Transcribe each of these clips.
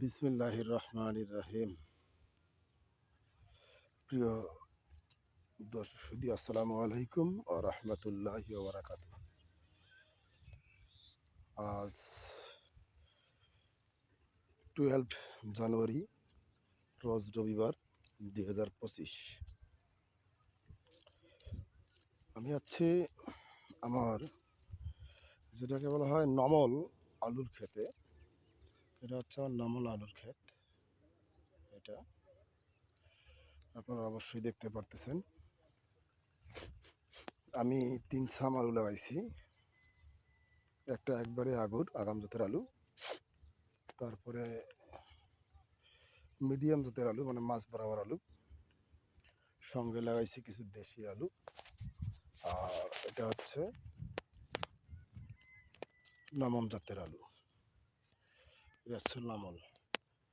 বিসমিল্লাহির রহমানির রহিম। প্রিয় দর্শক সুধী, আসসালামু আলাইকুম ওয়া রাহমাতুল্লাহি ওয়া বারাকাতুহু। আজ 12 জানুয়ারি, রোজ রবিবার 2025। আমি আছি আমার যেটাকে বলা হয় নমল আলুর ক্ষেতে। এটা হচ্ছে আমার নমল আলুর ক্ষেত। এটা আপনারা অবশ্যই দেখতে পারতেছেন। আমি 3 ছাম আলু লাগাইছি। একটা একবারে আগাম জাতের আলু, তারপরে মিডিয়াম জাতের আলু মানে মাছ বরাবর আলু, সঙ্গে লাগাইছি কিছু দেশি আলু। আর এটা হচ্ছে নামন জাতের আলু। এটা হচ্ছে নামল।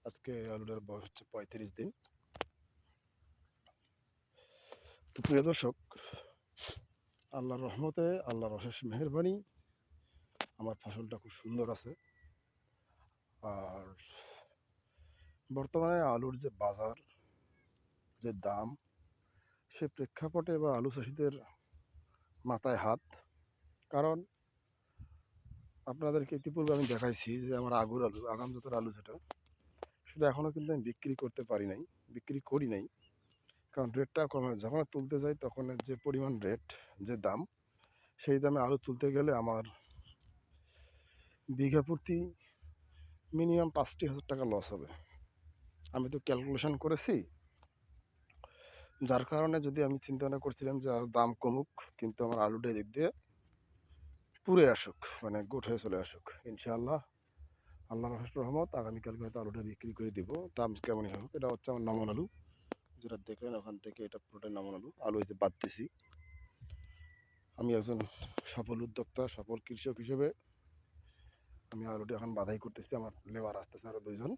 আজকে আলুটার বয়স হচ্ছে 35 দিন। তো প্রিয় দর্শক, আল্লাহর রহমতে, আল্লাহর অশেষ মেহেরবানি, আমার ফসলটা খুব সুন্দর আছে। আর বর্তমানে আলুর যে বাজার, যে দাম, সে প্রেক্ষাপটে বা আলু চাষিদের মাথায় হাত। কারণ আপনাদেরকে ইতিপূর্বে আমি দেখাইছি যে আমার আগাম জাতের আলু যেটা, সেটা এখনও কিন্তু আমি বিক্রি করতে পারি নাই, বিক্রি করি নাই। কারণ রেটটা কমে, যখন তুলতে যাই তখন যে পরিমাণ রেট, যে দাম, সেই দামে আলু তুলতে গেলে আমার বিঘা প্রতি মিনিমাম 5,000 টাকা লস হবে। আমি তো ক্যালকুলেশন করেছি, যার কারণে যদি আমি চিন্তা ভাবনা করছিলাম যে আর দাম কমুক, কিন্তু আমার আলুটা এদিক দিয়ে পুড়ে আসুক, মানে গোট হয়ে চলে আসুক। ইনশাআল্লাহ, আল্লাহর অশেষ রহমত, আগামীকালকে হয়তো আলুটা বিক্রি করে দিব, দাম কেমনই হোক। এটা হচ্ছে আমার নমন আলু, যেটা দেখলেন ওখান থেকে, এটা পুরোটাই নমন আলু। আলু হইতে বাড়তেছি। আমি একজন সফল উদ্যোক্তা, সফল কৃষক হিসেবে আমি আলুটা এখন বাধাই করতেছি। আমার লেবার আসতেছে আরও 2 জন,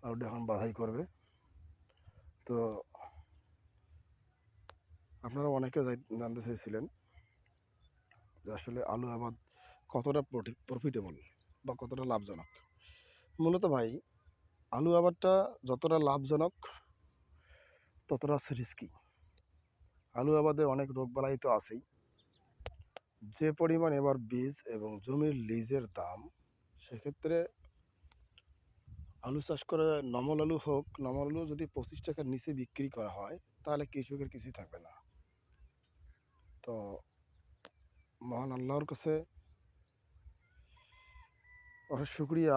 আলুটা এখন বাধাই করবে। তো আপনারা অনেকে জানতে চেয়েছিলেন যে আসলে আলু আবাদ কতটা প্রফিটেবল বা কতটা লাভজনক। মূলত ভাই, আলু আবাদটা যতটা লাভজনক ততটা হচ্ছে রিস্কি। আলু আবাদে অনেক রোগবালাই তো আছেই। যে পরিমাণ এবার বীজ এবং জমির লিজের দাম, সেক্ষেত্রে আলু চাষ করে নমল আলু হোক, নমল আলু যদি 25 টাকার নিচে বিক্রি করা হয়, তাহলে কৃষকের কিছুই থাকবে না। তো মহান আল্লাহর কাছে অশেষ শুকরিয়া।